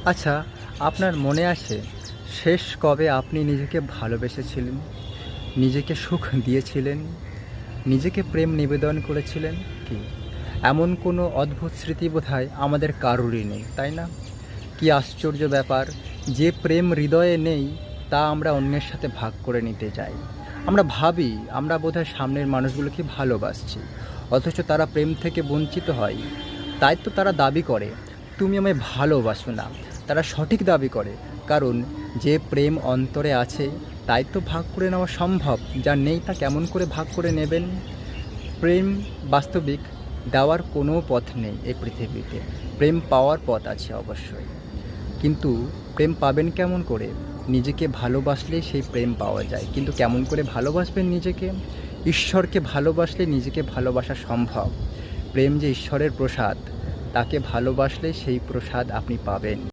আচ্ছা, আপনার মনে আছে শেষ কবে আপনি নিজেকে ভালোবেসেছিলেন? নিজেকে সুখ দিয়েছিলেন? নিজেকে প্রেম নিবেদন করেছিলেন কি? এমন কোনো অদ্ভুত স্মৃতি বোধহয় আমাদের কারোরই নেই, তাই না? কি আশ্চর্য ব্যাপার! যে প্রেম হৃদয়ে নেই তা আমরা অন্যের সাথে ভাগ করে নিতে চাই। আমরা ভাবি আমরা বোধহয় সামনের মানুষগুলোকে ভালোবাসছি, অথচ তারা প্রেম থেকে বঞ্চিত হয়। তাই তো তারা দাবি করে, তুমি আমায় ভালোবাসো না। তারা সঠিক দাবি করে, কারণ যে প্রেম অন্তরে আছে তাই তো ভাগ করে নেওয়া সম্ভব। যার নেই তা কেমন করে ভাগ করে নেবেন? প্রেম বাস্তবিক দেওয়ার কোনো পথ নেই এই পৃথিবীতে। প্রেম পাওয়ার পথ আছে অবশ্যই, কিন্তু প্রেম পাবেন কেমন করে? নিজেকে ভালোবাসলেই সেই প্রেম পাওয়া যায়, কিন্তু কেমন করে ভালোবাসবেন নিজেকে? ঈশ্বরকে ভালোবাসলে নিজেকে ভালোবাসা সম্ভব। প্রেম যে ঈশ্বরের প্রসাদ, তাকে ভালোবাসলে সেই প্রসাদ আপনি পাবেন।